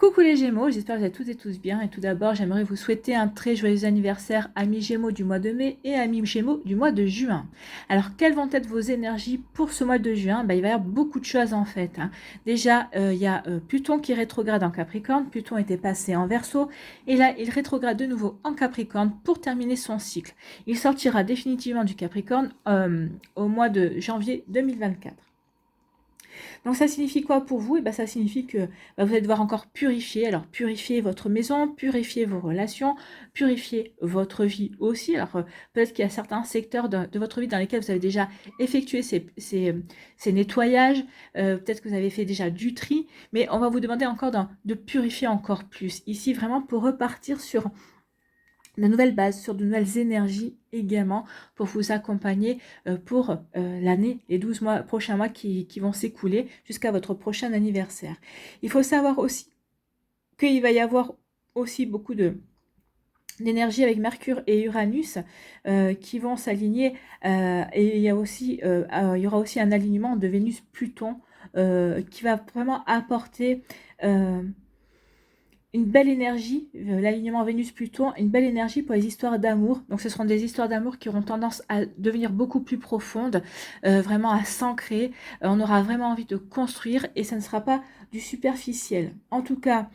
Coucou les Gémeaux, j'espère que vous êtes toutes et tous bien. Et tout d'abord, j'aimerais vous souhaiter un très joyeux anniversaire, amis Gémeaux du mois de mai et amis Gémeaux du mois de juin. Alors, quelles vont être vos énergies pour ce mois de juin? Il va y avoir beaucoup de choses en fait. Déjà, il y a Pluton qui rétrograde en Capricorne. Pluton était passé en Verseau et là, il rétrograde de nouveau en Capricorne pour terminer son cycle. Il sortira définitivement du Capricorne au mois de janvier 2024. Donc ça signifie quoi pour vous? Ça signifie que vous allez devoir encore purifier. Alors purifier votre maison, purifier vos relations, purifier votre vie aussi. Alors peut-être qu'il y a certains secteurs de votre vie dans lesquels vous avez déjà effectué ces nettoyages. Peut-être que vous avez fait déjà du tri. Mais on va vous demander encore de purifier encore plus. Ici vraiment pour repartir sur de nouvelles bases, sur de nouvelles énergies également pour vous accompagner pour l'année, les 12 prochains mois qui vont s'écouler jusqu'à votre prochain anniversaire. Il faut savoir aussi qu'il va y avoir aussi beaucoup d'énergie avec Mercure et Uranus qui vont s'aligner et il y aura aussi un alignement de Vénus-Pluton qui va vraiment apporter une belle énergie, l'alignement Vénus-Pluton, une belle énergie pour les histoires d'amour. Donc ce seront des histoires d'amour qui auront tendance à devenir beaucoup plus profondes, vraiment à s'ancrer. On aura vraiment envie de construire et ça ne sera pas du superficiel. En tout cas,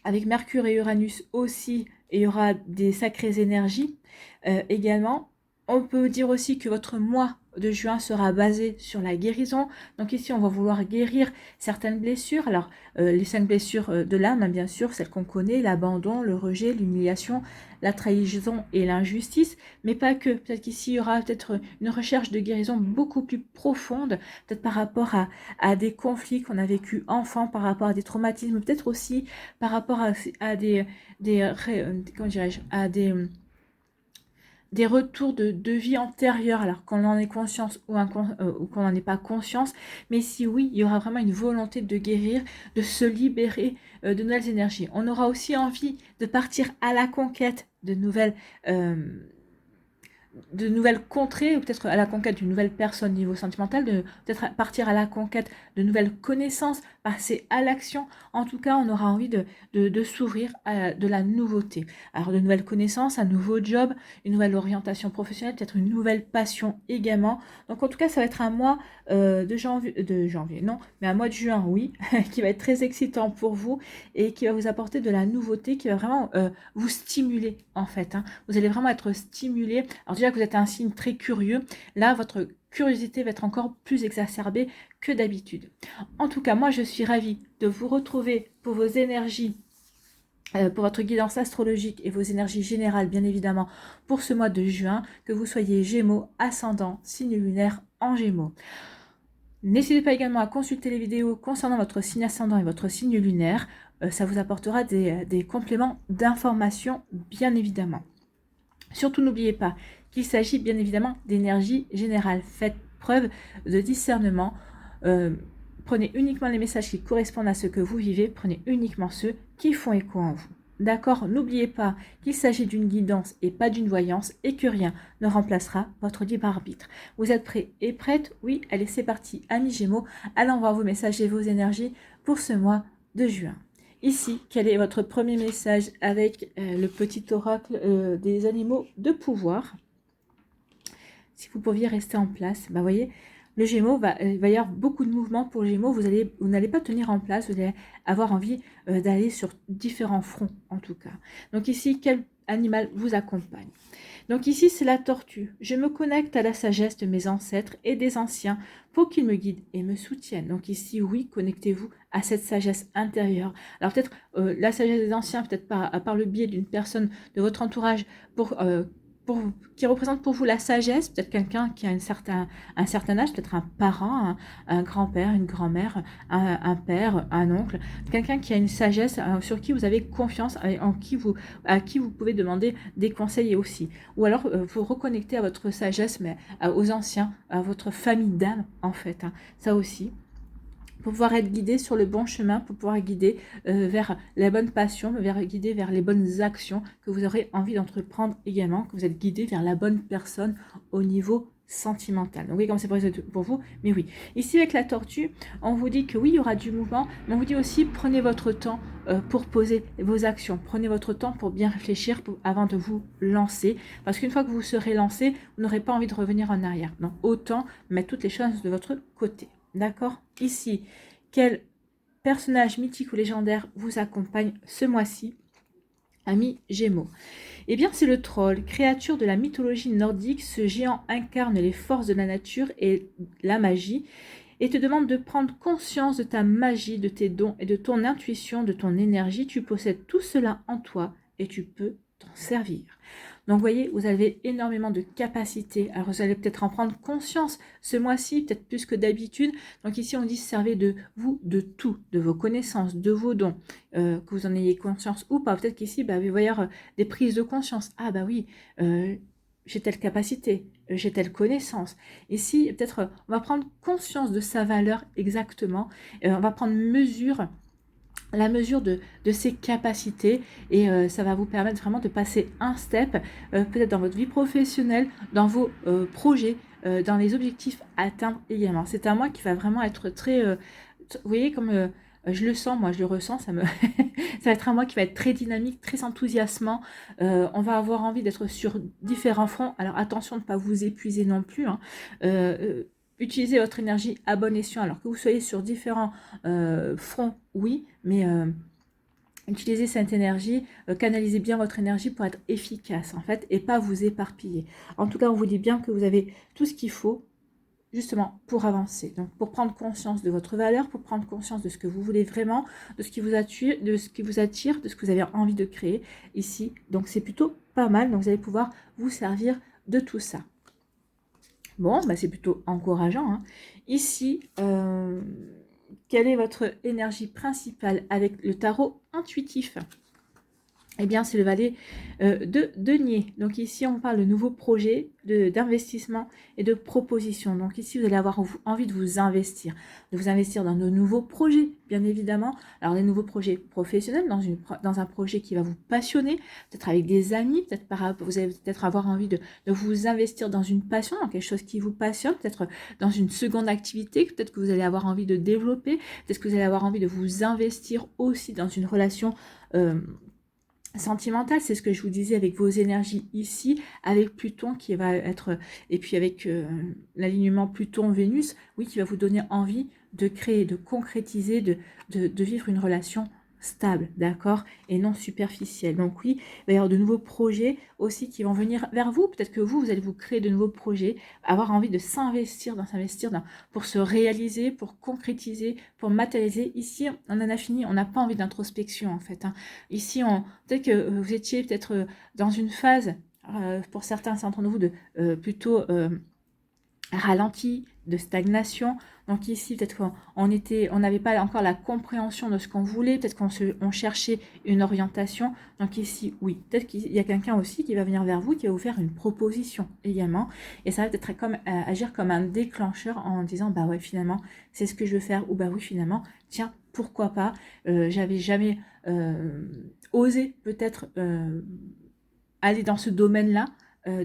avec Mercure et Uranus aussi, il y aura des sacrées énergies également. On peut dire aussi que votre mois de juin sera basé sur la guérison. Donc ici, on va vouloir guérir certaines blessures. Alors, les 5 blessures de l'âme, bien sûr, celles qu'on connaît, l'abandon, le rejet, l'humiliation, la trahison et l'injustice, mais pas que. Peut-être qu'ici, il y aura peut-être une recherche de guérison beaucoup plus profonde, peut-être par rapport à des conflits qu'on a vécu enfant, par rapport à des traumatismes, peut-être aussi par rapport à comment dirais-je, à des retours de vie antérieure, alors qu'on en ait conscience ou qu'on n'en ait pas conscience. Mais si oui, il y aura vraiment une volonté de guérir, de se libérer de nouvelles énergies. On aura aussi envie de partir à la conquête de nouvelles contrées, ou peut-être à la conquête d'une nouvelle personne au niveau sentimental, de peut-être partir à la conquête de nouvelles connaissances, passer à l'action. En tout cas, on aura envie de s'ouvrir à de la nouveauté. Alors, de nouvelles connaissances, un nouveau job, une nouvelle orientation professionnelle, peut-être une nouvelle passion également. Donc, en tout cas, ça va être un mois de janvier, non, mais un mois de juin, oui, qui va être très excitant pour vous et qui va vous apporter de la nouveauté, qui va vraiment vous stimuler, en fait. Vous allez vraiment être stimulé. Alors déjà que vous êtes un signe très curieux, là, votre curiosité va être encore plus exacerbée que d'habitude. En tout cas, moi, je suis ravie de vous retrouver pour vos énergies, pour votre guidance astrologique et vos énergies générales, bien évidemment, pour ce mois de juin, que vous soyez Gémeaux, ascendant, signe lunaire en Gémeaux. N'hésitez pas également à consulter les vidéos concernant votre signe ascendant et votre signe lunaire. Ça vous apportera des compléments d'informations, bien évidemment. Surtout, n'oubliez pas qu'il s'agit bien évidemment d'énergie générale. Faites preuve de discernement. Prenez uniquement les messages qui correspondent à ce que vous vivez. Prenez uniquement ceux qui font écho en vous. D'accord? N'oubliez pas qu'il s'agit d'une guidance et pas d'une voyance et que rien ne remplacera votre libre arbitre. Vous êtes prêts et prêtes? Oui, allez, c'est parti, amis Gémeaux. Allez voir vos messages et vos énergies pour ce mois de juin. Ici, quel est votre premier message avec le petit oracle des animaux de pouvoir? Si vous pouviez rester en place, vous voyez, le Gémeaux, il va y avoir beaucoup de mouvements pour le Gémeaux. Vous n'allez pas tenir en place, vous allez avoir envie d'aller sur différents fronts, en tout cas. Donc ici, quel animal vous accompagne? Donc ici, c'est la tortue. Je me connecte à la sagesse de mes ancêtres et des anciens pour qu'ils me guident et me soutiennent. Donc ici, oui, connectez-vous à cette sagesse intérieure. Alors peut-être la sagesse des anciens, peut-être par le biais d'une personne de votre entourage qui représente pour vous la sagesse, peut-être quelqu'un qui a un certain âge, peut-être un parent, un grand-père, une grand-mère, un père, un oncle, quelqu'un qui a une sagesse sur qui vous avez confiance, à qui vous pouvez demander des conseils aussi. Ou alors vous reconnecter à votre sagesse, mais aux anciens, à votre famille d'âme en fait, ça aussi. Pour pouvoir être guidé sur le bon chemin, pour pouvoir guider vers la bonne passion, guider vers les bonnes actions que vous aurez envie d'entreprendre également, que vous êtes guidé vers la bonne personne au niveau sentimental. Donc oui, comme c'est pour vous, mais oui. Ici avec la tortue, on vous dit que oui, il y aura du mouvement, mais on vous dit aussi prenez votre temps pour poser vos actions. Prenez votre temps pour bien réfléchir avant de vous lancer, parce qu'une fois que vous serez lancé, vous n'aurez pas envie de revenir en arrière. Donc autant mettre toutes les choses de votre côté. D'accord? Ici, quel personnage mythique ou légendaire vous accompagne ce mois-ci, amis Gémeaux? Eh bien, c'est le troll, créature de la mythologie nordique. Ce géant incarne les forces de la nature et la magie et te demande de prendre conscience de ta magie, de tes dons et de ton intuition, de ton énergie. Tu possèdes tout cela en toi et tu peux t'en servir. Donc, vous voyez, vous avez énormément de capacités. Alors, vous allez peut-être en prendre conscience ce mois-ci, peut-être plus que d'habitude. Donc, ici, on dit servez de vous, de tout, de vos connaissances, de vos dons, que vous en ayez conscience ou pas. Peut-être qu'ici, il va y avoir des prises de conscience. Ah, bah oui, j'ai telle capacité, j'ai telle connaissance. Ici, peut-être, on va prendre conscience de sa valeur exactement. On va prendre la mesure de ses capacités et ça va vous permettre vraiment de passer un step, peut-être dans votre vie professionnelle, dans vos projets, dans les objectifs à atteindre également. C'est un mois qui va vraiment être très, vous voyez, comme je le sens, moi je le ressens, ça va être un mois qui va être très dynamique, très enthousiasmant. On va avoir envie d'être sur différents fronts. Alors attention de ne pas vous épuiser non plus, hein. Utilisez votre énergie à bon escient, alors que vous soyez sur différents fronts, oui, mais utilisez cette énergie, canalisez bien votre énergie pour être efficace, en fait, et pas vous éparpiller. En tout cas, on vous dit bien que vous avez tout ce qu'il faut, justement, pour avancer. Donc, pour prendre conscience de votre valeur, pour prendre conscience de ce que vous voulez vraiment, de ce qui vous attire, de ce que vous avez envie de créer ici. Donc, c'est plutôt pas mal. Donc, vous allez pouvoir vous servir de tout ça. Bon, bah c'est plutôt encourageant, hein. Ici, quelle est votre énergie principale avec le tarot intuitif? Eh bien, c'est le valet de denier. Donc ici, on parle de nouveaux projets, d'investissement et de propositions. Donc ici, vous allez avoir envie de vous investir dans de nouveaux projets, bien évidemment. Alors, des nouveaux projets professionnels, dans un projet qui va vous passionner, peut-être avec des amis, vous allez peut-être avoir envie de vous investir dans une passion, dans quelque chose qui vous passionne, peut-être dans une seconde activité, peut-être que vous allez avoir envie de développer, peut-être que vous allez avoir envie de vous investir aussi dans une relation sentimentale. C'est ce que je vous disais avec vos énergies ici, avec Pluton qui va être, et puis avec l'alignement Pluton-Vénus, oui, qui va vous donner envie de créer, de concrétiser, de vivre une relation stable, d'accord, et non superficielle. Donc oui, il va y avoir de nouveaux projets aussi qui vont venir vers vous. Peut-être que vous allez vous créer de nouveaux projets, avoir envie de s'investir pour se réaliser, pour concrétiser, pour matérialiser. Ici, on en a fini, on n'a pas envie d'introspection en fait, hein. Ici, peut-être que vous étiez peut-être dans une phase, pour certains d'entre vous, de plutôt ralenti, de stagnation. Donc ici, peut-être qu'on n'avait pas encore la compréhension de ce qu'on voulait, peut-être qu'on cherchait une orientation. Donc ici, oui, peut-être qu'il y a quelqu'un aussi qui va venir vers vous, qui va vous faire une proposition également. Et ça va peut-être agir comme un déclencheur en disant, bah ouais, finalement, c'est ce que je veux faire, ou bah oui, finalement, tiens, pourquoi pas, j'avais jamais osé peut-être aller dans ce domaine-là,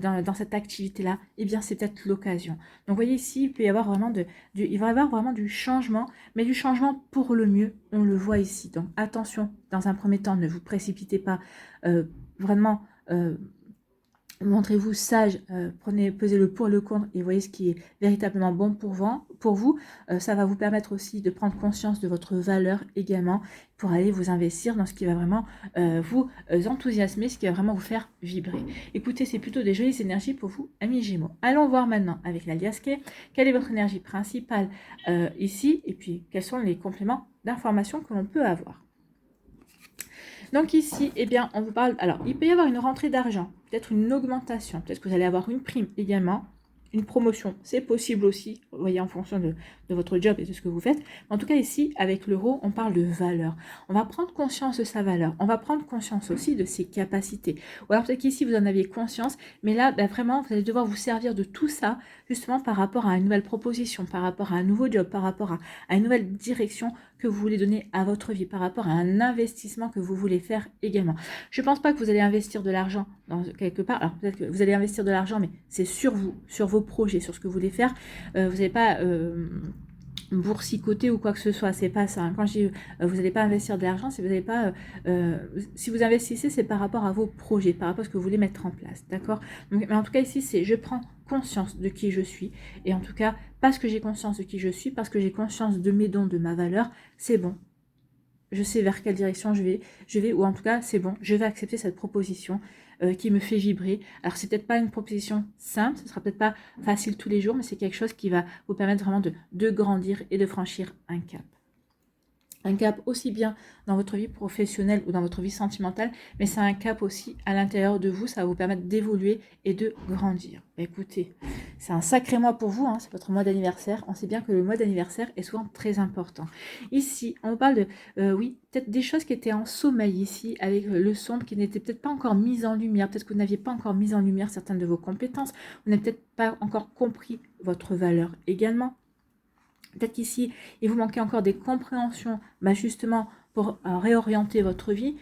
dans cette activité-là, eh bien, c'est peut-être l'occasion. Donc, vous voyez ici, il va y avoir vraiment du changement, mais du changement pour le mieux, on le voit ici. Donc, attention, dans un premier temps, ne vous précipitez pas, vraiment, montrez-vous sage, pesez le pour et le contre et voyez ce qui est véritablement bon pour vous. Ça va vous permettre aussi de prendre conscience de votre valeur également pour aller vous investir dans ce qui va vraiment vous enthousiasmer, ce qui va vraiment vous faire vibrer. Écoutez, c'est plutôt des jolies énergies pour vous, amis Gémeaux. Allons voir maintenant avec la Liasquet, quelle est votre énergie principale ici et puis quels sont les compléments d'informations que l'on peut avoir. Donc ici, eh bien, on vous parle... Alors, il peut y avoir une rentrée d'argent, peut-être une augmentation, peut-être que vous allez avoir une prime également, une promotion, c'est possible aussi, vous voyez, en fonction de votre job et de ce que vous faites. En tout cas, ici, avec l'euro, on parle de valeur. On va prendre conscience de sa valeur. On va prendre conscience aussi de ses capacités. Ou alors peut-être qu'ici, vous en aviez conscience, mais là, ben, vraiment, vous allez devoir vous servir de tout ça, justement, par rapport à une nouvelle proposition, par rapport à un nouveau job, par rapport à une nouvelle direction que que vous voulez donner à votre vie, par rapport à un investissement que vous voulez faire également. Je ne pense pas que vous allez investir de l'argent dans quelque part. Alors peut-être que vous allez investir de l'argent, mais c'est sur vous, sur vos projets, sur ce que vous voulez faire. Vous n'allez pas boursicoter ou quoi que ce soit, c'est pas ça. Hein. Quand je dis vous n'allez pas investir de l'argent, si vous n'allez pas, si vous investissez, c'est par rapport à vos projets, par rapport à ce que vous voulez mettre en place, d'accord. Mais en tout cas ici, c'est je prends conscience de qui je suis, et en tout cas parce que j'ai conscience de qui je suis, parce que j'ai conscience de mes dons, de ma valeur, c'est bon. Je sais vers quelle direction je vais, ou en tout cas, c'est bon, je vais accepter cette proposition qui me fait vibrer. Alors, c'est peut-être pas une proposition simple, ce sera peut-être pas facile tous les jours, mais c'est quelque chose qui va vous permettre vraiment de grandir et de franchir un cap. Un cap aussi bien dans votre vie professionnelle ou dans votre vie sentimentale, mais c'est un cap aussi à l'intérieur de vous, ça va vous permettre d'évoluer et de grandir. Écoutez, c'est un sacré mois pour vous, hein, c'est votre mois d'anniversaire. On sait bien que le mois d'anniversaire est souvent très important. Ici, on parle de, oui, peut-être des choses qui étaient en sommeil ici, avec le sombre qui n'était peut-être pas encore mis en lumière, peut-être que vous n'aviez pas encore mis en lumière certaines de vos compétences, vous n'avez peut-être pas encore compris votre valeur également. Peut-être qu'ici, il vous manquait encore des compréhensions, justement, pour réorienter votre vie.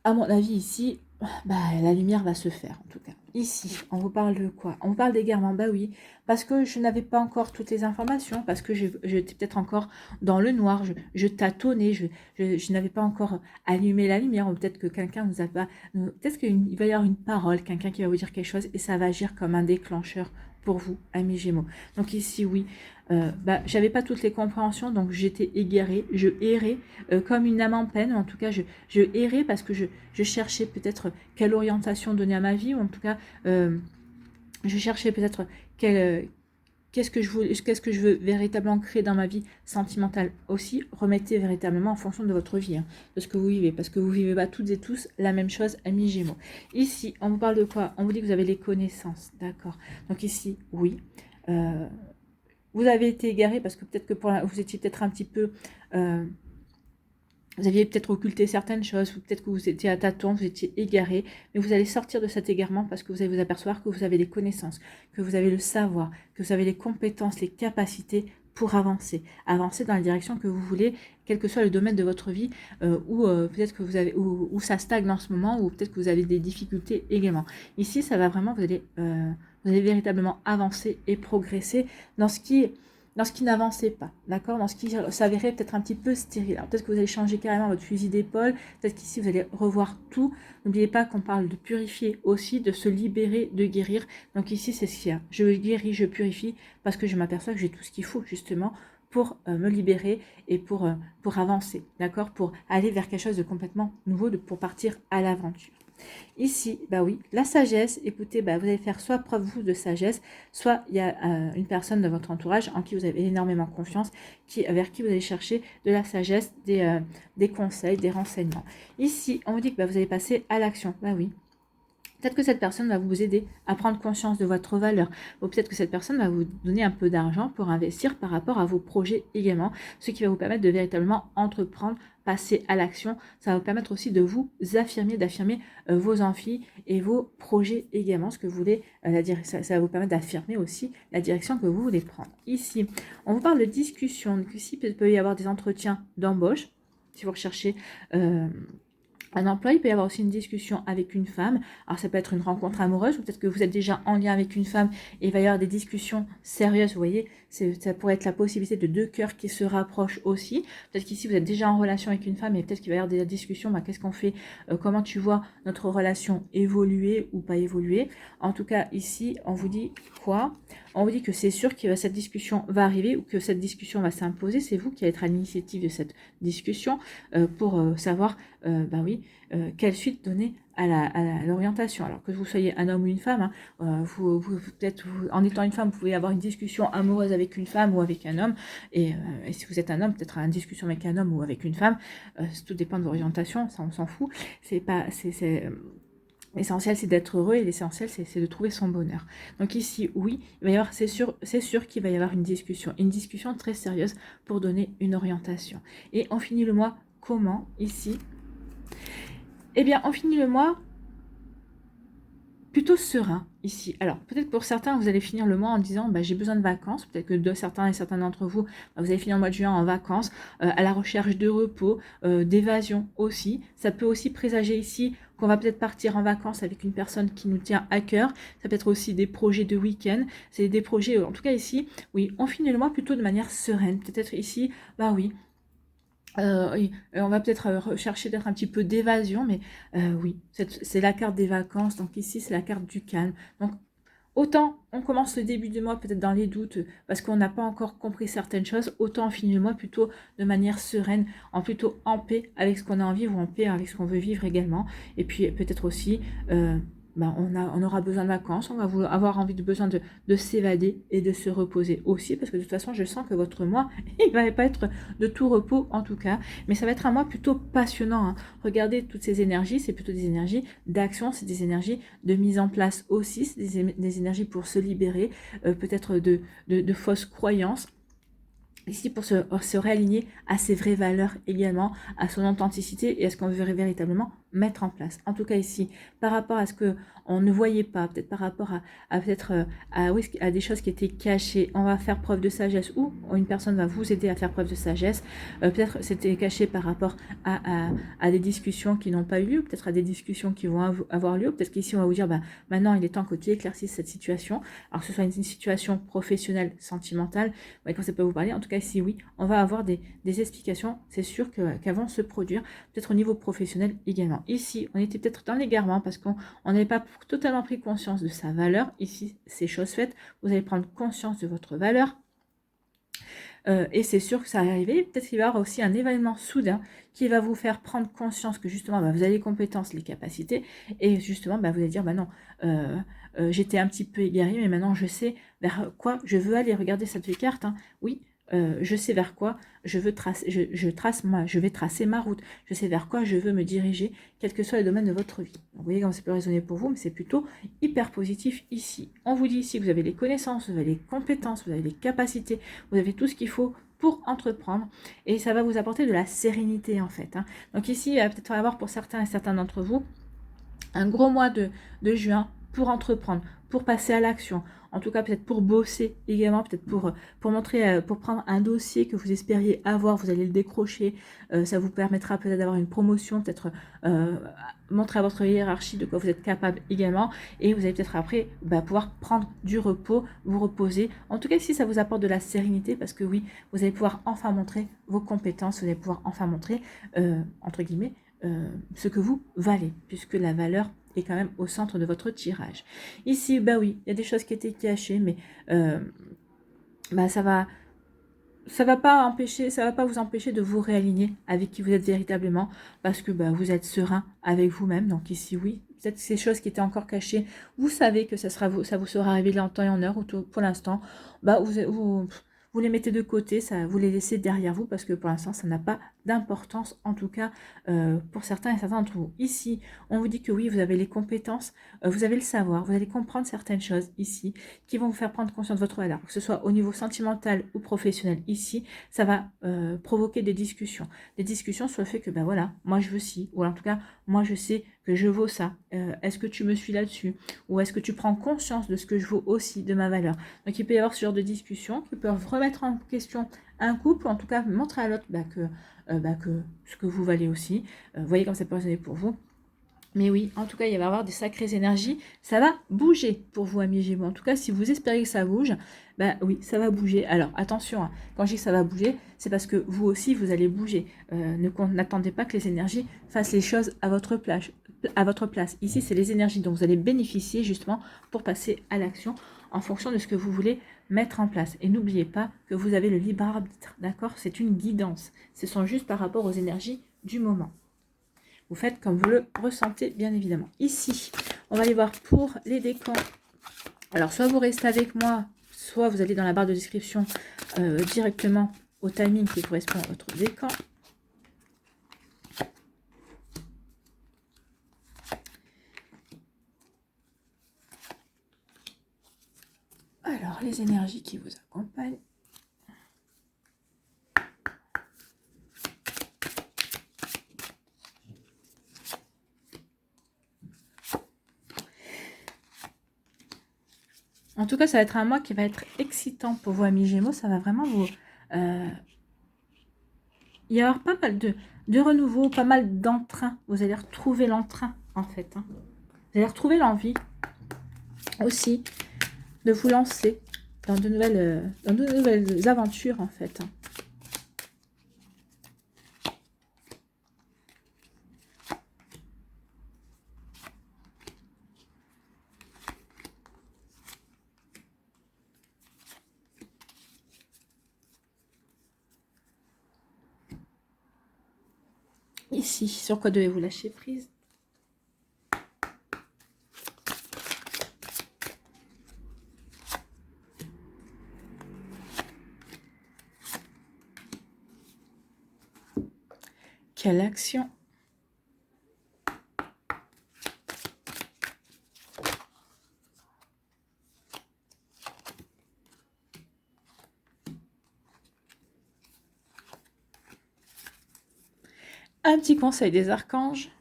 À mon avis, ici, la lumière va se faire, en tout cas. Ici, on vous parle de quoi? On vous parle d'égarement, oui, parce que je n'avais pas encore toutes les informations, parce que j'étais peut-être encore dans le noir, je tâtonnais, je n'avais pas encore allumé la lumière, ou peut-être que quelqu'un nous a pas... Peut-être qu'il va y avoir une parole, quelqu'un qui va vous dire quelque chose, et ça va agir comme un déclencheur pour vous, amis Gémeaux. Donc ici, oui, j'avais pas toutes les compréhensions, donc j'étais égarée, je errais comme une âme en peine, en tout cas je errais parce que je cherchais peut-être quelle orientation donner à ma vie, ou en tout cas je cherchais peut-être qu'est-ce que je veux véritablement créer dans ma vie sentimentale aussi. Remettez véritablement en fonction de votre vie, hein, de ce que vous vivez, parce que vous vivez pas toutes et tous la même chose, amis Gémeaux. Ici, on vous parle de quoi? On vous dit que vous avez les connaissances, d'accord. Donc ici, oui. Vous avez été égaré parce que peut-être que vous étiez peut-être un petit peu... vous aviez peut-être occulté certaines choses, ou peut-être que vous étiez à tâtons, vous étiez égaré, mais vous allez sortir de cet égarement parce que vous allez vous apercevoir que vous avez les connaissances, que vous avez le savoir, que vous avez les compétences, les capacités pour avancer dans la direction que vous voulez, quel que soit le domaine de votre vie, ou peut-être que vous avez, où ça stagne en ce moment, ou peut-être que vous avez des difficultés également. Ici, ça va vraiment, vous allez véritablement avancer et progresser dans ce qui n'avançait pas, d'accord, dans ce qui s'avérait peut-être un petit peu stérile. Alors peut-être que vous allez changer carrément votre fusil d'épaule, peut-être qu'ici vous allez revoir tout. N'oubliez pas qu'on parle de purifier aussi, de se libérer, de guérir. Donc ici c'est ce qu'il y a. Je guéris, je purifie, parce que je m'aperçois que j'ai tout ce qu'il faut justement pour me libérer et pour avancer, d'accord, pour aller vers quelque chose de complètement nouveau, pour partir à l'aventure. Ici, oui, la sagesse, écoutez, vous allez faire soit preuve vous de sagesse, soit il y a une personne de votre entourage en qui vous avez énormément confiance, vers qui vous allez chercher de la sagesse, des conseils, des renseignements. Ici, on vous dit que vous allez passer à l'action. Oui. Peut-être que cette personne va vous aider à prendre conscience de votre valeur. Ou peut-être que cette personne va vous donner un peu d'argent pour investir par rapport à vos projets également. Ce qui va vous permettre de véritablement entreprendre, passer à l'action. Ça va vous permettre aussi de vous affirmer, d'affirmer vos envies et vos projets également. Ce que vous voulez, ça va vous permettre d'affirmer aussi la direction que vous voulez prendre. Ici, on vous parle de discussion. Donc ici, il peut y avoir des entretiens d'embauche. Si vous recherchez... un emploi, il peut y avoir aussi une discussion avec une femme. Alors ça peut être une rencontre amoureuse, ou peut-être que vous êtes déjà en lien avec une femme et il va y avoir des discussions sérieuses, vous voyez. Ça pourrait être la possibilité de deux cœurs qui se rapprochent aussi. Peut-être qu'ici vous êtes déjà en relation avec une femme et peut-être qu'il va y avoir des discussions, qu'est-ce qu'on fait, comment tu vois notre relation évoluer ou pas évoluer. En tout cas ici on vous dit quoi? On vous dit que c'est sûr que cette discussion va arriver, ou que cette discussion va s'imposer. C'est vous qui allez être à l'initiative de cette discussion pour savoir quelle suite donner à l'orientation. Alors que vous soyez un homme ou une femme, peut-être en étant une femme, vous pouvez avoir une discussion amoureuse avec une femme ou avec un homme, et si vous êtes un homme, peut-être une discussion avec un homme ou avec une femme, tout dépend de l'orientation, ça on s'en fout. L'essentiel, c'est d'être heureux, et l'essentiel, c'est de trouver son bonheur. Donc ici, oui, il va y avoir, c'est sûr qu'il va y avoir une discussion très sérieuse pour donner une orientation. Et on finit le mois comment ici? Eh bien, on finit le mois plutôt serein ici. Alors, peut-être pour certains, vous allez finir le mois en disant bah, j'ai besoin de vacances. Peut-être que de certains et certains d'entre vous, bah, vous allez finir le mois de juin en vacances, à la recherche de repos, d'évasion aussi. Ça peut aussi présager ici qu'on va peut-être partir en vacances avec une personne qui nous tient à cœur. Ça peut être aussi des projets de week-end. C'est des projets, en tout cas ici, oui, on finit le mois plutôt de manière sereine. Peut-être ici, bah oui, oui, on va peut-être rechercher peut-être un petit peu d'évasion, mais oui, c'est la carte des vacances, donc ici c'est la carte du calme. Donc autant on commence le début du mois peut-être dans les doutes parce qu'on n'a pas encore compris certaines choses, autant on finit le mois plutôt de manière sereine, plutôt en paix avec ce qu'on a envie ou en paix avec ce qu'on veut vivre également. Et puis peut-être aussi, ben, on aura besoin de vacances, on va avoir besoin de s'évader et de se reposer aussi, parce que de toute façon je sens que votre mois, il va pas être de tout repos en tout cas, mais ça va être un mois plutôt passionnant, hein. Regardez toutes ces énergies, c'est plutôt des énergies d'action, c'est des énergies de mise en place aussi, c'est des énergies pour se libérer, peut-être de fausses croyances. Ici, pour se réaligner à ses vraies valeurs également, à son authenticité et à ce qu'on veut véritablement mettre en place. En tout cas ici, par rapport à ce que on ne voyait pas, peut-être par rapport à peut-être à des choses qui étaient cachées, on va faire preuve de sagesse ou une personne va vous aider à faire preuve de sagesse. Peut-être c'était caché par rapport à des discussions qui n'ont pas eu lieu, peut-être à des discussions qui vont avoir lieu. Peut-être qu'ici on va vous dire, bah, maintenant il est temps que tu éclaircisses cette situation. Alors que ce soit une situation professionnelle, sentimentale, ouais, quand ça peut vous parler, en tout cas ici oui, on va avoir des explications, c'est sûr qu'elles vont se produire, peut-être au niveau professionnel également. Ici, on était peut-être dans l'égarement parce qu'on n'avait pas totalement pris conscience de sa valeur. Ici, c'est chose faite, vous allez prendre conscience de votre valeur. Et c'est sûr que ça va arriver. Peut-être qu'il va y avoir aussi un événement soudain qui va vous faire prendre conscience que justement, bah, vous avez les compétences, les capacités, et justement, bah, vous allez dire, bah non, j'étais un petit peu égarée, mais maintenant je sais vers quoi je veux aller. Regardez cette carte, hein. Oui, je sais vers quoi je veux tracer, je vais tracer ma route. Je sais vers quoi je veux me diriger, quel que soit le domaine de votre vie. Donc, vous voyez comment ça peut résonner pour vous, mais c'est plutôt hyper positif ici. On vous dit ici que vous avez les connaissances, vous avez les compétences, vous avez les capacités, vous avez tout ce qu'il faut pour entreprendre et ça va vous apporter de la sérénité en fait, hein. Donc ici, il va peut-être y avoir pour certains et certains d'entre vous un gros mois de juin pour entreprendre, pour passer à l'action, en tout cas peut-être pour bosser également, peut-être pour montrer, pour prendre un dossier que vous espériez avoir, vous allez le décrocher, ça vous permettra peut-être d'avoir une promotion, peut-être montrer à votre hiérarchie de quoi vous êtes capable également, et vous allez peut-être après pouvoir prendre du repos, vous reposer. En tout cas ici ça vous apporte de la sérénité parce que oui, vous allez pouvoir enfin montrer vos compétences, vous allez pouvoir enfin montrer, entre guillemets, ce que vous valez, puisque la valeur est quand même au centre de votre tirage. Ici, bah oui, il y a des choses qui étaient cachées, mais ça va pas vous empêcher de vous réaligner avec qui vous êtes véritablement, parce que vous êtes serein avec vous-même. Donc ici, oui, peut-être ces choses qui étaient encore cachées, vous savez que ça vous sera révélé en temps et en heure, ou pour l'instant, vous les mettez de côté, ça, vous les laissez derrière vous, parce que pour l'instant, ça n'a pas d'importance, en tout cas, pour certains et certains d'entre vous. Ici, on vous dit que oui, vous avez les compétences, vous avez le savoir, vous allez comprendre certaines choses ici, qui vont vous faire prendre conscience de votre valeur, que ce soit au niveau sentimental ou professionnel. Ici, ça va provoquer des discussions sur le fait que voilà, moi je veux ci, ou en tout cas, moi je sais que je vaux ça. Est-ce que tu me suis là-dessus? Ou est-ce que tu prends conscience de ce que je vaux aussi, de ma valeur? Donc il peut y avoir ce genre de discussions qui peuvent remettre en question un couple, ou en tout cas montrer à l'autre que ce que vous valez aussi. Vous voyez comme ça peut résonner pour vous. Mais oui, en tout cas, il va y avoir des sacrées énergies. Ça va bouger pour vous, amis Gémeaux. En tout cas, si vous espérez que ça bouge, oui, ça va bouger. Alors, attention, hein, quand je dis que ça va bouger, c'est parce que vous aussi, vous allez bouger. N'attendez pas que les énergies fassent les choses à votre place. Ici, c'est les énergies dont vous allez bénéficier justement pour passer à l'action en fonction de ce que vous voulez mettre en place. Et n'oubliez pas que vous avez le libre arbitre, d'accord? C'est une guidance. Ce sont juste par rapport aux énergies du moment. Vous faites comme vous le ressentez, bien évidemment. Ici, on va aller voir pour les décans. Alors, soit vous restez avec moi, soit vous allez dans la barre de description directement au timing qui correspond à votre décan. Alors, les énergies qui vous accompagnent. En tout cas, ça va être un mois qui va être excitant pour vous, amis Gémeaux. Ça va vraiment vous... il va y avoir pas mal de renouveau, pas mal d'entrain. Vous allez retrouver l'entrain, en fait. Hein. Vous allez retrouver l'envie aussi de vous lancer dans de nouvelles aventures, en fait. Hein. Ici, sur quoi devez-vous lâcher prise? Quelle action? Un petit conseil des archanges.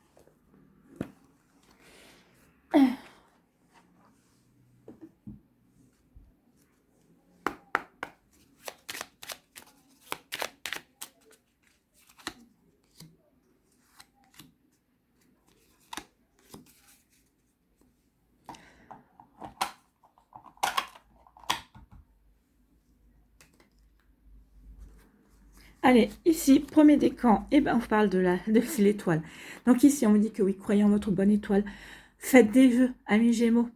Allez, ici, premier décan, et ben on parle de l'étoile. Donc ici, on vous dit que oui, croyez en votre bonne étoile. Faites des vœux, amis Gémeaux.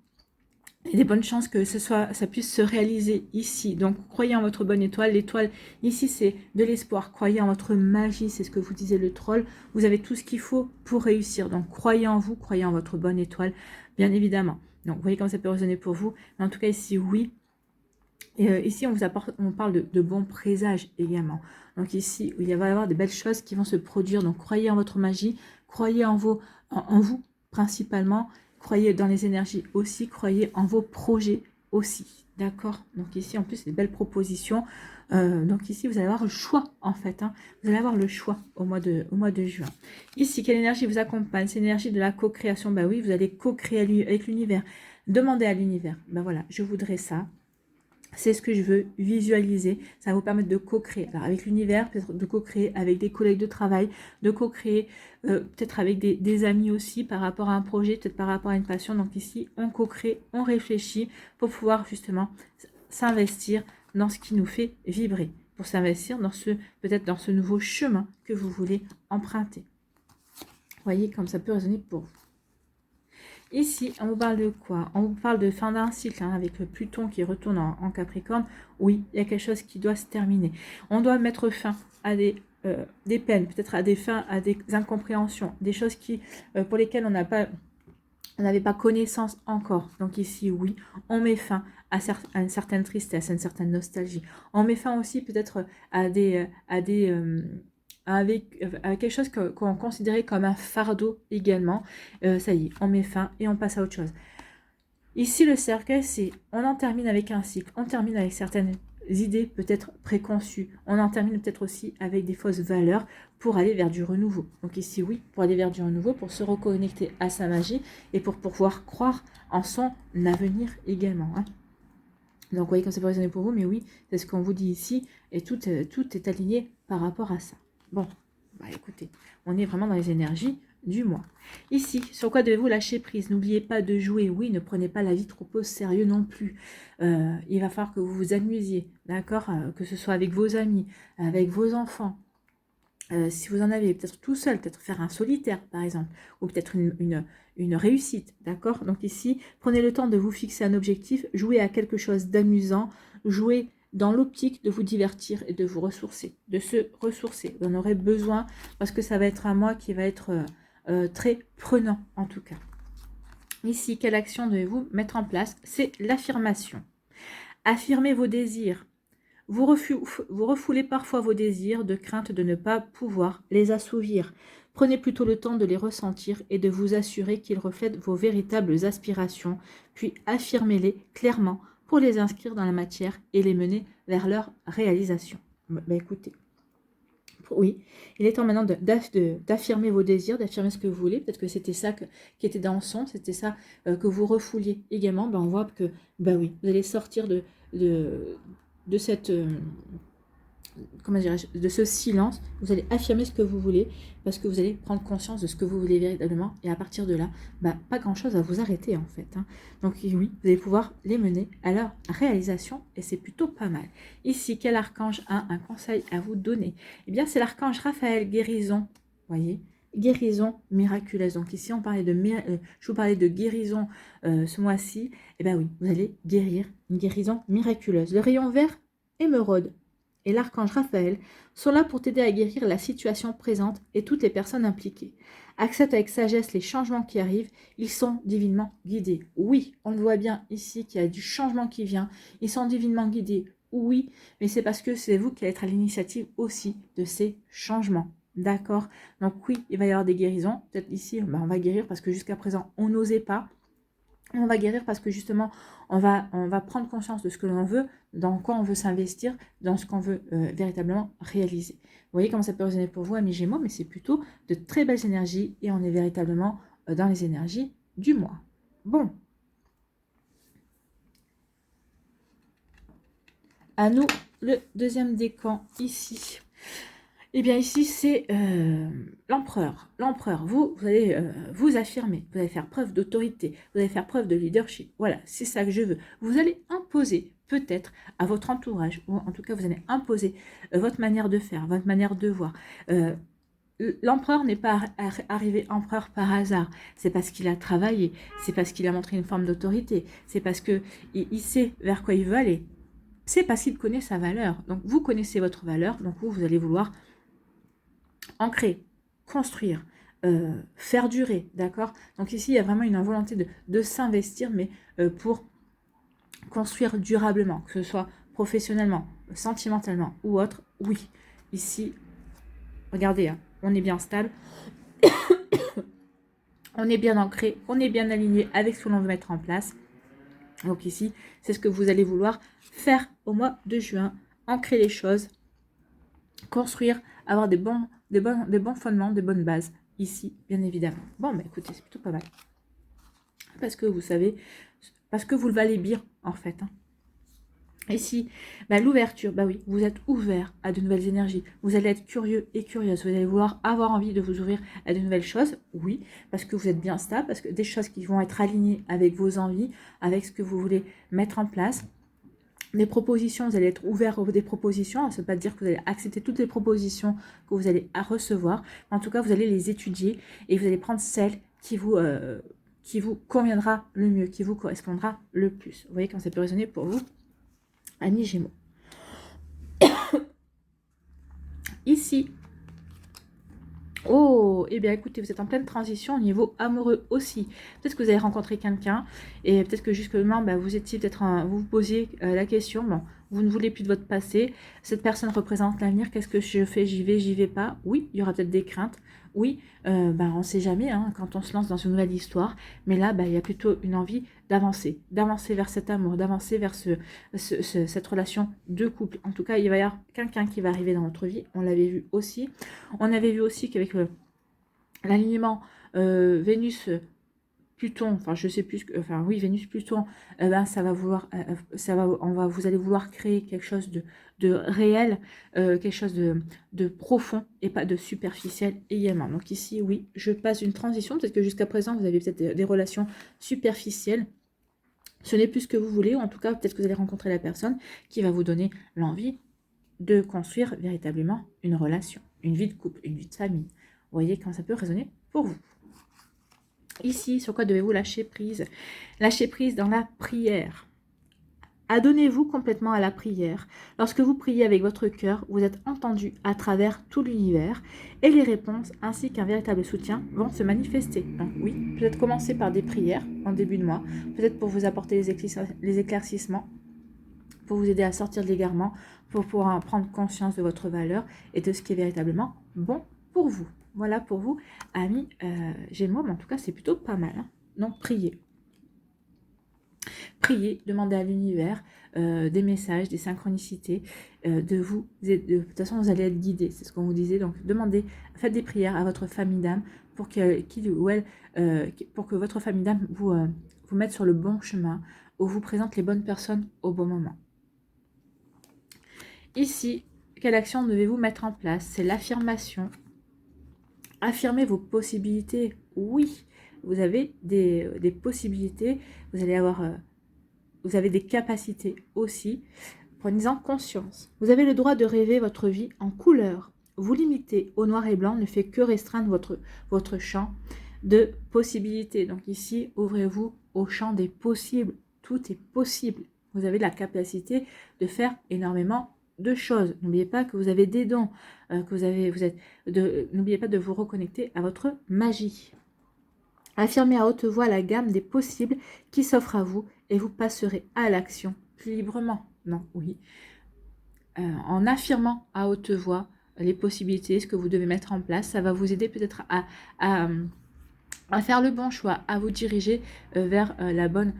Il y a des bonnes chances que ça puisse se réaliser ici. Donc, croyez en votre bonne étoile. L'étoile, ici, c'est de l'espoir. Croyez en votre magie, c'est ce que vous disait le troll. Vous avez tout ce qu'il faut pour réussir. Donc, croyez en vous, croyez en votre bonne étoile, bien évidemment. Donc, vous voyez comment ça peut résonner pour vous. Mais en tout cas, ici, oui. Et ici, on parle de bons présages également. Donc ici, il va y avoir des belles choses qui vont se produire. Donc, croyez en votre magie, croyez en vous principalement, croyez dans les énergies aussi, croyez en vos projets aussi. D'accord? Donc ici, en plus, des belles propositions. Donc ici, vous allez avoir le choix, en fait. Hein. Vous allez avoir le choix au mois de juin. Ici, quelle énergie vous accompagne? C'est l'énergie de la co-création. Ben oui, vous allez co-créer avec l'univers. Demandez à l'univers. Ben voilà, je voudrais ça. C'est ce que je veux visualiser. Ça va vous permettre de co-créer. Alors avec l'univers, peut-être de co-créer avec des collègues de travail, de co-créer peut-être avec des amis aussi par rapport à un projet, peut-être par rapport à une passion. Donc ici, on co-crée, on réfléchit pour pouvoir justement s'investir dans ce qui nous fait vibrer, pour s'investir dans peut-être dans ce nouveau chemin que vous voulez emprunter. Voyez comme ça peut résonner pour vous. Ici, on vous parle de quoi? On vous parle de fin d'un cycle, hein, avec le Pluton qui retourne en Capricorne. Oui, il y a quelque chose qui doit se terminer. On doit mettre fin à des peines, peut-être à des fins, à des incompréhensions, des choses pour lesquelles on n'avait pas connaissance encore. Donc ici, oui, on met fin à une certaine tristesse, à une certaine nostalgie. On met fin aussi peut-être avec quelque chose qu'on considérait comme un fardeau également. Ça y est, on met fin et on passe à autre chose. Ici, le cercle, c'est on en termine avec un cycle, on termine avec certaines idées peut-être préconçues, on en termine peut-être aussi avec des fausses valeurs pour aller vers du renouveau. Donc ici, oui, pour aller vers du renouveau, pour se reconnecter à sa magie et pour pouvoir croire en son avenir également. Hein. Donc, vous voyez comme ça peut résonner pour vous, mais oui, c'est ce qu'on vous dit ici, et tout est aligné par rapport à ça. Bon, bah écoutez, on est vraiment dans les énergies du mois. Ici, sur quoi devez-vous lâcher prise? N'oubliez pas de jouer, oui, ne prenez pas la vie trop au sérieux non plus. Il va falloir que vous vous amusiez, d'accord? Que ce soit avec vos amis, avec vos enfants. Si vous en avez peut-être tout seul, peut-être faire un solitaire par exemple, ou peut-être une réussite, d'accord? Donc ici, prenez le temps de vous fixer un objectif, jouez à quelque chose d'amusant, jouez dans l'optique de vous divertir et de vous ressourcer, de se ressourcer. Vous en aurez besoin parce que ça va être un mois qui va être très prenant en tout cas. Ici, quelle action devez-vous mettre en place? C'est l'affirmation. Affirmez vos désirs. Vous refoulez parfois vos désirs de crainte de ne pas pouvoir les assouvir. Prenez plutôt le temps de les ressentir et de vous assurer qu'ils reflètent vos véritables aspirations, puis affirmez-les clairement pour les inscrire dans la matière et les mener vers leur réalisation. Écoutez, Oui, il est temps maintenant d'affirmer vos désirs, d'affirmer ce que vous voulez. Peut-être que c'était ça qui était dans le son, c'était ça que vous refouliez également. Ben, on voit que, ben oui, vous allez sortir de, de cette, comment dirais-je, de ce silence. Vous allez affirmer ce que vous voulez parce que vous allez prendre conscience de ce que vous voulez véritablement. Et à partir de là, ben, pas grand-chose à vous arrêter en fait. Hein. Donc oui, vous allez pouvoir les mener à leur réalisation et c'est plutôt pas mal. Ici, quel archange a un conseil à vous donner? Eh bien, c'est l'archange Raphaël, guérison. Voyez, guérison miraculeuse. Donc ici, on parlait je vous parlais de guérison ce mois-ci. Eh bien oui, vous allez guérir une guérison miraculeuse. Le rayon vert, émeraude et l'archange Raphaël sont là pour t'aider à guérir la situation présente et toutes les personnes impliquées. Accepte avec sagesse les changements qui arrivent, ils sont divinement guidés. Oui, on le voit bien ici qu'il y a du changement qui vient, ils sont divinement guidés, oui, mais c'est parce que c'est vous qui allez être à l'initiative aussi de ces changements. D'accord? Donc oui, il va y avoir des guérisons. Peut-être ici, ben, on va guérir parce que jusqu'à présent, on n'osait pas. On va guérir parce que justement, on va prendre conscience de ce que l'on veut, dans quoi on veut s'investir, dans ce qu'on veut véritablement réaliser. Vous voyez comment ça peut résonner pour vous, amis Gémeaux, mais c'est plutôt de très belles énergies et on est véritablement dans les énergies du mois. Bon. À nous, le deuxième décan ici. Eh bien ici, c'est l'empereur. L'empereur, vous allez vous affirmer, vous allez faire preuve d'autorité, vous allez faire preuve de leadership. Voilà, c'est ça que je veux. Vous allez imposer peut-être à votre entourage, ou en tout cas, vous allez imposer votre manière de faire, votre manière de voir. L'empereur n'est pas arrivé empereur par hasard. C'est parce qu'il a travaillé, c'est parce qu'il a montré une forme d'autorité, c'est parce qu'il sait vers quoi il veut aller. C'est parce qu'il connaît sa valeur. Donc, vous connaissez votre valeur, donc vous allez vouloir ancrer, construire, faire durer, d'accord? Donc ici, il y a vraiment une volonté de s'investir, mais pour construire durablement, que ce soit professionnellement, sentimentalement ou autre, oui. Ici, regardez, hein, on est bien stable, on est bien ancré, on est bien aligné avec ce que l'on veut mettre en place. Donc ici, c'est ce que vous allez vouloir faire au mois de juin, ancrer les choses, construire, avoir des bons fondements, des bonnes bases, ici, bien évidemment. Bon, bah écoutez, c'est plutôt pas mal. Parce que vous savez, parce que vous le valez bien, en fait. Hein. Ici, bah, l'ouverture, bah oui, vous êtes ouvert à de nouvelles énergies. Vous allez être curieux et curieuse. Vous allez vouloir avoir envie de vous ouvrir à de nouvelles choses, oui, parce que vous êtes bien stable, parce que des choses qui vont être alignées avec vos envies, avec ce que vous voulez mettre en place. Des propositions, vous allez être ouvert aux des propositions. Ça ne veut pas dire que vous allez accepter toutes les propositions que vous allez recevoir. En tout cas, vous allez les étudier et vous allez prendre celle qui vous conviendra le mieux, qui vous correspondra le plus. Vous voyez comment ça peut résonner pour vous, amis Gémeaux. Ici, oh, eh bien écoutez, vous êtes en pleine transition au niveau amoureux aussi. Peut-être que vous avez rencontré quelqu'un et peut-être que justement, bah, vous étiez peut-être, vous vous posiez la question, bon, vous ne voulez plus de votre passé, cette personne représente l'avenir, qu'est-ce que je fais, j'y vais pas? Oui, il y aura peut-être des craintes, oui, bah, on ne sait jamais hein, quand on se lance dans une nouvelle histoire, mais là, bah, il y a plutôt une envie d'avancer vers cet amour, d'avancer vers cette relation de couple. En tout cas, il va y avoir quelqu'un qui va arriver dans notre vie, on l'avait vu aussi. On avait vu aussi qu'avec l'alignement Vénus Pluton, enfin je sais plus, enfin oui Vénus Pluton, ben ça va vouloir, vous allez vouloir créer quelque chose de réel, quelque chose de profond et pas de superficiel également. Donc ici oui, je passe une transition, peut-être que jusqu'à présent vous avez peut-être des relations superficielles. Ce n'est plus ce que vous voulez, ou en tout cas peut-être que vous allez rencontrer la personne qui va vous donner l'envie de construire véritablement une relation, une vie de couple, une vie de famille. Vous voyez comment ça peut résonner pour vous. Ici, sur quoi devez-vous lâcher prise? Lâcher prise dans la prière. Adonnez-vous complètement à la prière. Lorsque vous priez avec votre cœur, vous êtes entendu à travers tout l'univers et les réponses ainsi qu'un véritable soutien vont se manifester. Donc oui, peut-être commencer par des prières en début de mois, peut-être pour vous apporter les éclaircissements, pour vous aider à sortir de l'égarement, pour pouvoir prendre conscience de votre valeur et de ce qui est véritablement bon pour vous. Voilà pour vous, amis Gémeaux, mais en tout cas, c'est plutôt pas mal. Hein. Donc, priez. Priez, demandez à l'univers des messages, des synchronicités, de toute façon vous allez être guidé, c'est ce qu'on vous disait, donc demandez, faites des prières à votre famille d'âme pour qu'il ou elle, pour que votre famille d'âme vous mette sur le bon chemin, ou vous présente les bonnes personnes au bon moment. Ici, quelle action devez-vous mettre en place? C'est l'affirmation. Affirmez vos possibilités. Oui, vous avez des possibilités, vous allez avoir, vous avez des capacités aussi. Prenez-en conscience. Vous avez le droit de rêver votre vie en couleur. Vous limiter au noir et blanc ne fait que restreindre votre champ de possibilités. Donc ici, ouvrez-vous au champ des possibles. Tout est possible. Vous avez la capacité de faire énormément de choses. N'oubliez pas que vous avez des dons, n'oubliez pas de vous reconnecter à votre magie. Affirmez à haute voix la gamme des possibles qui s'offrent à vous et vous passerez à l'action plus librement. Non, oui. En affirmant à haute voix les possibilités, ce que vous devez mettre en place, ça va vous aider peut-être à faire le bon choix, à vous diriger vers la bonne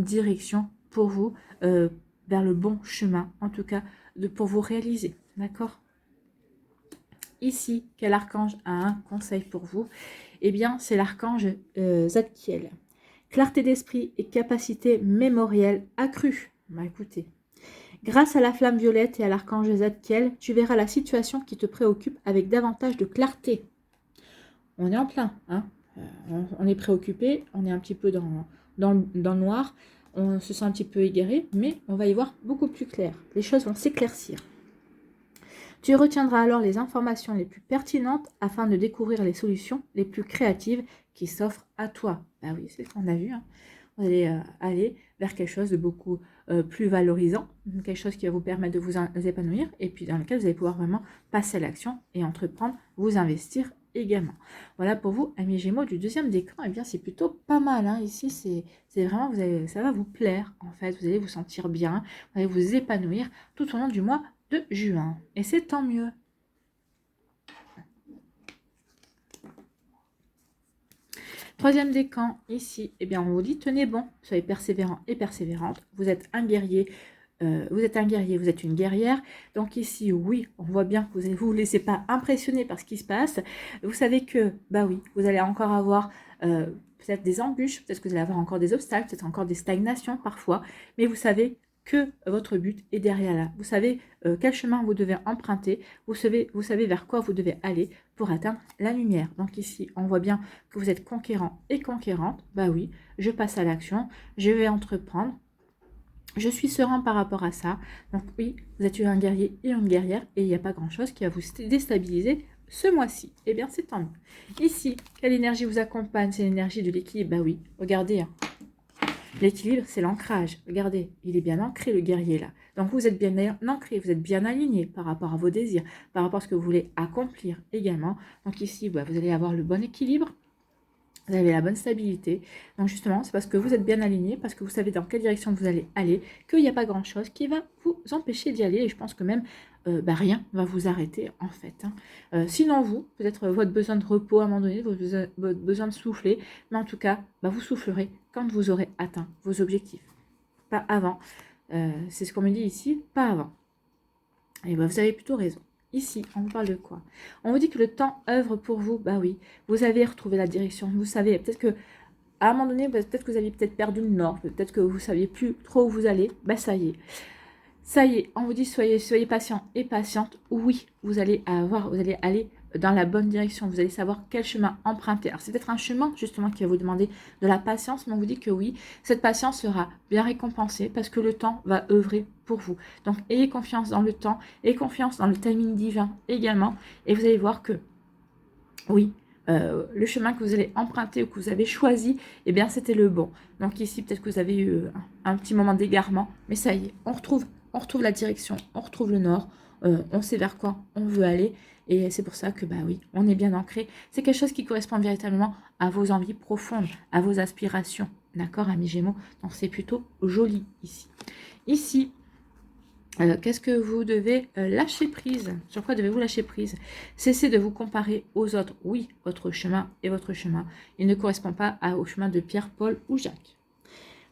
direction pour vous, vers le bon chemin, en tout cas, pour vous réaliser. D'accord? Ici, quel archange a un conseil pour vous? Eh bien, c'est l'archange Zadkiel. Clarté d'esprit et capacité mémorielle accrue. Bah écoutez, grâce à la flamme violette et à l'archange Zadkiel, tu verras la situation qui te préoccupe avec davantage de clarté. On est en plein, hein. On est préoccupé, on est un petit peu dans le noir, on se sent un petit peu égaré, mais on va y voir beaucoup plus clair. Les choses vont s'éclaircir. Tu retiendras alors les informations les plus pertinentes afin de découvrir les solutions les plus créatives qui s'offrent à toi. Ah oui, c'est ce qu'on a vu, hein. Vous allez aller vers quelque chose de beaucoup plus valorisant, quelque chose qui va vous permettre de vous épanouir, et puis dans lequel vous allez pouvoir vraiment passer à l'action et entreprendre, vous investir également. Voilà pour vous, amis Gémeaux du deuxième décan. Eh bien, c'est plutôt pas mal, hein. Ici, c'est vraiment, ça va vous plaire, en fait. Vous allez vous sentir bien, vous allez vous épanouir tout au long du mois de juin. Et c'est tant mieux. Troisième décan, ici, eh bien, on vous dit, tenez bon, soyez persévérant et persévérante. Vous êtes un guerrier, vous êtes une guerrière. Donc ici, oui, on voit bien que vous ne vous laissez pas impressionner par ce qui se passe. Vous savez que, bah oui, vous allez encore avoir peut-être des embûches, peut-être que vous allez avoir encore des obstacles, peut-être encore des stagnations parfois, mais vous savez que votre but est derrière là. Vous savez quel chemin vous devez emprunter, vous savez vers quoi vous devez aller pour atteindre la lumière. Donc ici, on voit bien que vous êtes conquérant et conquérante. Bah oui, je passe à l'action, je vais entreprendre. Je suis serein par rapport à ça. Donc oui, vous êtes un guerrier et une guerrière et il n'y a pas grand-chose qui va vous déstabiliser ce mois-ci. Eh bien, c'est tant mieux. Ici, quelle énergie vous accompagne? C'est l'énergie de l'équilibre. Bah oui, regardez, hein. L'équilibre, c'est l'ancrage. Regardez, il est bien ancré, le guerrier, là. Donc, vous êtes bien ancré, vous êtes bien aligné par rapport à vos désirs, par rapport à ce que vous voulez accomplir également. Donc, ici, bah, vous allez avoir le bon équilibre, vous avez la bonne stabilité. Donc, justement, c'est parce que vous êtes bien aligné, parce que vous savez dans quelle direction vous allez aller, qu'il n'y a pas grand-chose qui va vous empêcher d'y aller. Et je pense que même rien ne va vous arrêter, en fait, hein. Sinon, vous, peut-être votre besoin de repos à un moment donné, votre besoin de souffler, mais en tout cas, bah, vous soufflerez quand vous aurez atteint vos objectifs. Pas avant. C'est ce qu'on me dit ici, pas avant. Et bah, vous avez plutôt raison. Ici, on vous parle de quoi? On vous dit que le temps œuvre pour vous. Bah oui, vous avez retrouvé la direction. Vous savez, peut-être que à un moment donné, peut-être que vous aviez peut-être perdu le nord, peut-être que vous ne saviez plus trop où vous allez. Bah ça y est. Ça y est, on vous dit soyez patient et patiente. Oui, vous allez aller dans la bonne direction. Vous allez savoir quel chemin emprunter. Alors, c'est peut-être un chemin, justement, qui va vous demander de la patience, mais on vous dit que oui, cette patience sera bien récompensée parce que le temps va œuvrer pour vous. Donc, ayez confiance dans le temps, ayez confiance dans le timing divin également, et vous allez voir que, oui, le chemin que vous allez emprunter ou que vous avez choisi, eh bien, c'était le bon. Donc, ici, peut-être que vous avez eu un petit moment d'égarement, mais ça y est, on retrouve la direction, on retrouve le nord, on sait vers quoi on veut aller. Et c'est pour ça que, bah oui, on est bien ancré. C'est quelque chose qui correspond véritablement à vos envies profondes, à vos aspirations. D'accord, amis Gémeaux? Donc, c'est plutôt joli ici. Ici, qu'est-ce que vous devez lâcher prise? Sur quoi devez-vous lâcher prise? Cessez de vous comparer aux autres. Oui, votre chemin est votre chemin. Il ne correspond pas au chemin de Pierre, Paul ou Jacques.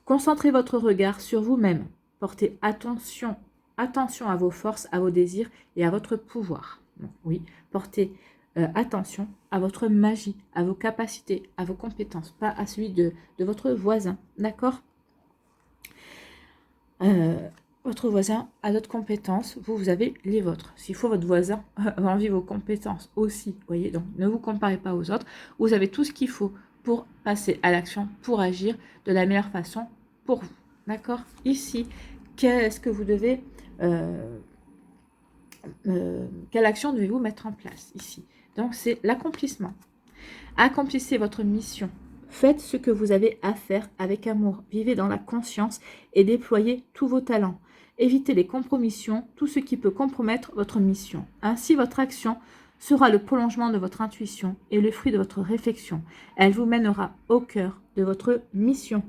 Concentrez votre regard sur vous-même. Portez attention à vos forces, à vos désirs et à votre pouvoir. Donc, oui, portez attention à votre magie, à vos capacités, à vos compétences, pas à celui de votre voisin. D'accord? Votre voisin a d'autres compétences, vous avez les vôtres. S'il faut, votre voisin a envie vos compétences aussi. Voyez, donc ne vous comparez pas aux autres. Vous avez tout ce qu'il faut pour passer à l'action, pour agir de la meilleure façon pour vous. D'accord? Ici, qu'est-ce que vous devez... quelle action devez-vous mettre en place ici? Donc, c'est l'accomplissement. Accomplissez votre mission. Faites ce que vous avez à faire avec amour. Vivez dans la conscience et déployez tous vos talents. Évitez les compromissions, tout ce qui peut compromettre votre mission. Ainsi, votre action sera le prolongement de votre intuition et le fruit de votre réflexion. Elle vous mènera au cœur de votre mission.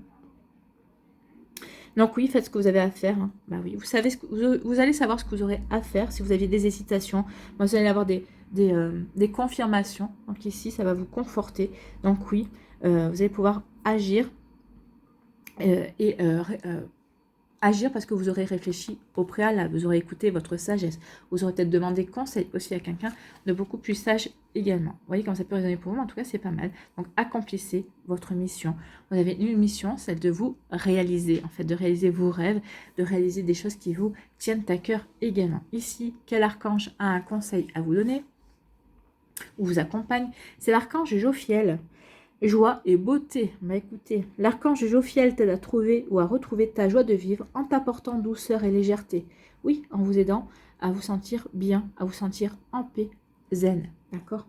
Donc oui, faites ce que vous avez à faire. Hein. Bah oui, vous savez vous allez savoir ce que vous aurez à faire si vous aviez des hésitations. Vous allez avoir des confirmations. Donc ici, ça va vous conforter. Donc oui, vous allez pouvoir agir agir parce que vous aurez réfléchi au préalable, vous aurez écouté votre sagesse, vous aurez peut-être demandé conseil aussi à quelqu'un de beaucoup plus sage également. Vous voyez comme ça peut résonner pour vous, mais en tout cas c'est pas mal. Donc accomplissez votre mission. Vous avez une mission, celle de vous réaliser, en fait de réaliser vos rêves, de réaliser des choses qui vous tiennent à cœur également. Ici, quel archange a un conseil à vous donner ou vous accompagne? C'est l'archange Jophiel. Joie et beauté. Bah écoutez, l'archange Jophiel t'aide à trouver ou à retrouver ta joie de vivre en t'apportant douceur et légèreté. Oui, en vous aidant à vous sentir bien, à vous sentir en paix, zen. D'accord?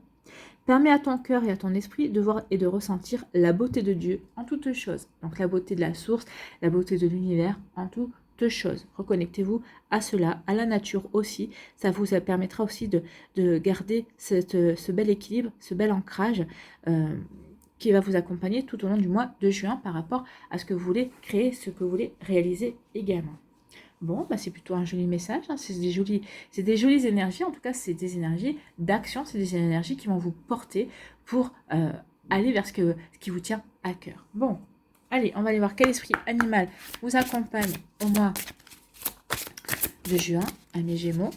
Permets à ton cœur et à ton esprit de voir et de ressentir la beauté de Dieu en toutes choses. Donc la beauté de la source, la beauté de l'univers en toutes choses. Reconnectez-vous à cela, à la nature aussi. Ça vous permettra aussi de garder ce bel équilibre, ce bel ancrage qui va vous accompagner tout au long du mois de juin par rapport à ce que vous voulez créer, ce que vous voulez réaliser également. Bon, bah c'est plutôt un joli message, hein. C'est des jolies énergies, en tout cas c'est des énergies d'action, c'est des énergies qui vont vous porter pour aller vers ce qui vous tient à cœur. Bon, allez, on va aller voir quel esprit animal vous accompagne au mois de juin, à mes Gémeaux.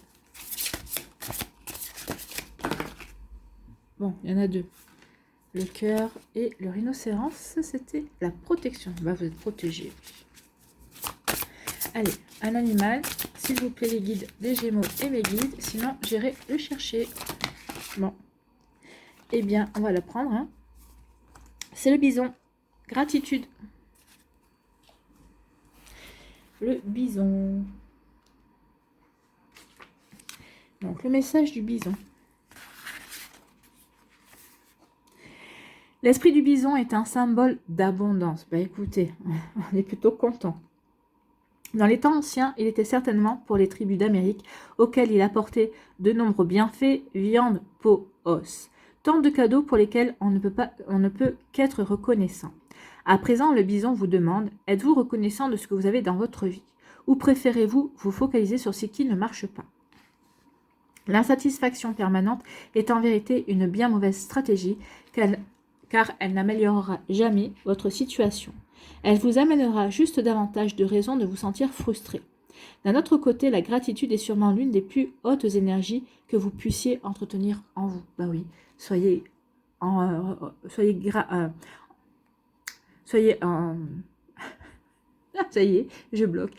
Bon, il y en a deux. Le cœur et le rhinocéros, c'était la protection. Bah, vous êtes protégé. Allez, un animal, s'il vous plaît, les guides des Gémeaux et mes guides. Sinon, j'irai le chercher. Bon. Eh bien, on va le prendre. Hein. C'est le bison. Gratitude. Le bison. Donc, le message du bison. L'esprit du bison est un symbole d'abondance. Bah écoutez, on est plutôt content. Dans les temps anciens, il était certainement pour les tribus d'Amérique, auxquelles il apportait de nombreux bienfaits, viande, peau, os. Tant de cadeaux pour lesquels on ne peut qu'être reconnaissant. À présent, le bison vous demande, êtes-vous reconnaissant de ce que vous avez dans votre vie? Ou préférez-vous vous focaliser sur ce qui ne marche pas? L'insatisfaction permanente est en vérité une bien mauvaise stratégie, car elle n'améliorera jamais votre situation. Elle vous amènera juste davantage de raisons de vous sentir frustré. D'un autre côté, la gratitude est sûrement l'une des plus hautes énergies que vous puissiez entretenir en vous. Bah oui, soyez ça y est, je bloque.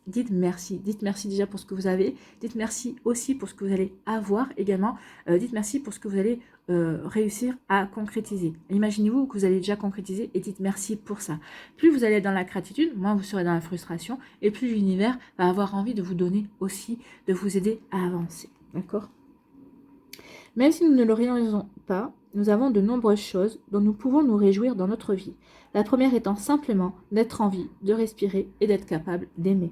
Dites merci. Dites merci déjà pour ce que vous avez. Dites merci aussi pour ce que vous allez avoir également. Dites merci pour ce que vous allez réussir à concrétiser. Imaginez-vous que vous allez déjà concrétiser et dites merci pour ça. Plus vous allez être dans la gratitude, moins vous serez dans la frustration et plus l'univers va avoir envie de vous donner aussi, de vous aider à avancer. D'accord? Même si nous ne le réalisons pas, nous avons de nombreuses choses dont nous pouvons nous réjouir dans notre vie. La première étant simplement d'être en vie, de respirer et d'être capable d'aimer.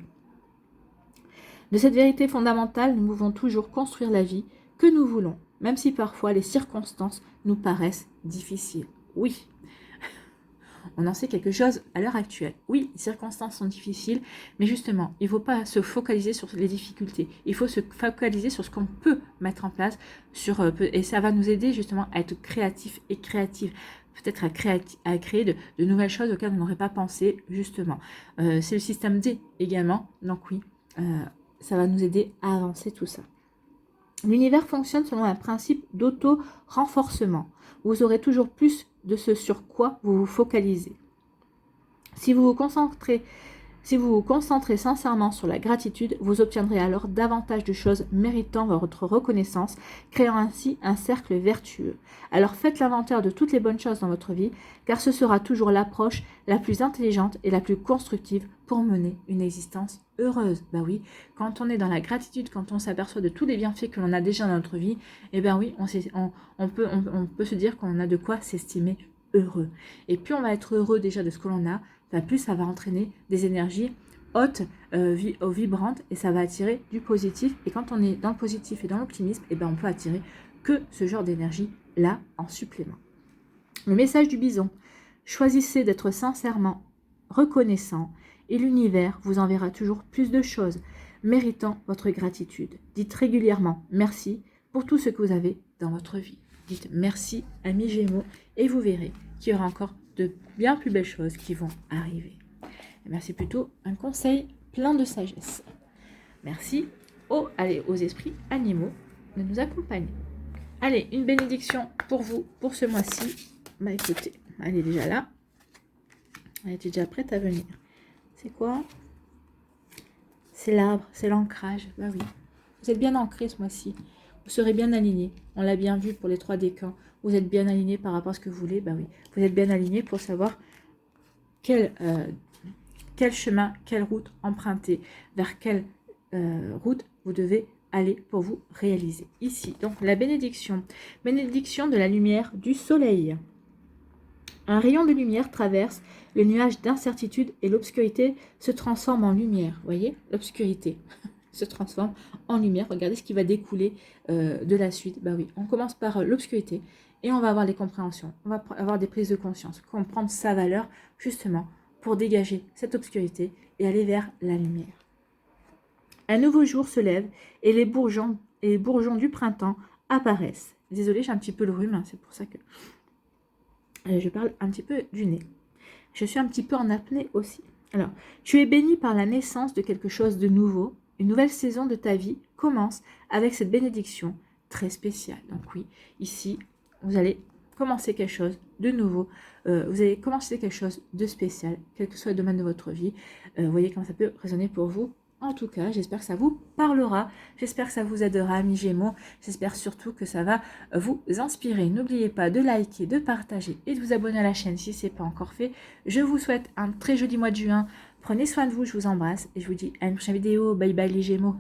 De cette vérité fondamentale, nous pouvons toujours construire la vie que nous voulons, même si parfois les circonstances nous paraissent difficiles. Oui, on en sait quelque chose à l'heure actuelle. Oui, les circonstances sont difficiles, mais justement, il ne faut pas se focaliser sur les difficultés. Il faut se focaliser sur ce qu'on peut mettre en place, et ça va nous aider justement à être créatifs et créatives. peut-être à créer de nouvelles choses auxquelles on n'aurait pas pensé, justement. C'est le système D également, donc oui, ça va nous aider à avancer tout ça. L'univers fonctionne selon un principe d'auto-renforcement. Vous aurez toujours plus de ce sur quoi vous vous focalisez. Si vous vous concentrez sincèrement sur la gratitude, vous obtiendrez alors davantage de choses méritant votre reconnaissance, créant ainsi un cercle vertueux. Alors faites l'inventaire de toutes les bonnes choses dans votre vie, car ce sera toujours l'approche la plus intelligente et la plus constructive pour mener une existence heureuse. Ben oui, quand on est dans la gratitude, quand on s'aperçoit de tous les bienfaits que l'on a déjà dans notre vie, eh ben oui, on peut se dire qu'on a de quoi s'estimer heureux. Et plus on va être heureux déjà de ce que l'on a, plus ça va entraîner des énergies hautes, vibrantes, et ça va attirer du positif. Et quand on est dans le positif et dans l'optimisme, eh ben on peut attirer que ce genre d'énergie-là en supplément. Le message du bison: choisissez d'être sincèrement reconnaissant et l'univers vous enverra toujours plus de choses méritant votre gratitude. Dites régulièrement merci pour tout ce que vous avez dans votre vie. Dites merci, amis Gémeaux, et vous verrez qu'il y aura encore de bien plus belles choses qui vont arriver. Et merci, plutôt un conseil plein de sagesse. Merci aux esprits animaux de nous accompagner. Allez, une bénédiction pour vous pour ce mois-ci. Bah écoutez, elle est déjà là. Elle était déjà prête à venir. C'est quoi? C'est l'arbre, c'est l'ancrage. Bah oui. Vous êtes bien ancré ce mois-ci. Vous serez bien aligné. On l'a bien vu pour les 3 décans. Vous êtes bien aligné par rapport à ce que vous voulez. Bah oui. Vous êtes bien aligné pour savoir quel chemin, quelle route emprunter, vers quelle route vous devez aller pour vous réaliser. Ici, donc la bénédiction. Bénédiction de la lumière du soleil. Un rayon de lumière traverse le nuage d'incertitude et l'obscurité se transforme en lumière. Vous voyez, l'obscurité se transforme en lumière. Regardez ce qui va découler de la suite. Bah oui, on commence par l'obscurité et on va avoir des compréhensions. On va avoir des prises de conscience, comprendre sa valeur justement pour dégager cette obscurité et aller vers la lumière. Un nouveau jour se lève et les bourgeons du printemps apparaissent. Désolée, j'ai un petit peu le rhume, hein, c'est pour ça que je parle un petit peu du nez. Je suis un petit peu en apnée aussi. Alors, tu es béni par la naissance de quelque chose de nouveau. Une nouvelle saison de ta vie commence avec cette bénédiction très spéciale. Donc oui, ici, vous allez commencer quelque chose de nouveau. Vous allez commencer quelque chose de spécial, quel que soit le domaine de votre vie. Vous voyez comment ça peut résonner pour vous. En tout cas, j'espère que ça vous parlera. J'espère que ça vous aidera, amis Gémeaux. J'espère surtout que ça va vous inspirer. N'oubliez pas de liker, de partager et de vous abonner à la chaîne si ce n'est pas encore fait. Je vous souhaite un très joli mois de juin. Prenez soin de vous, je vous embrasse et je vous dis à une prochaine vidéo. Bye bye les Gémeaux.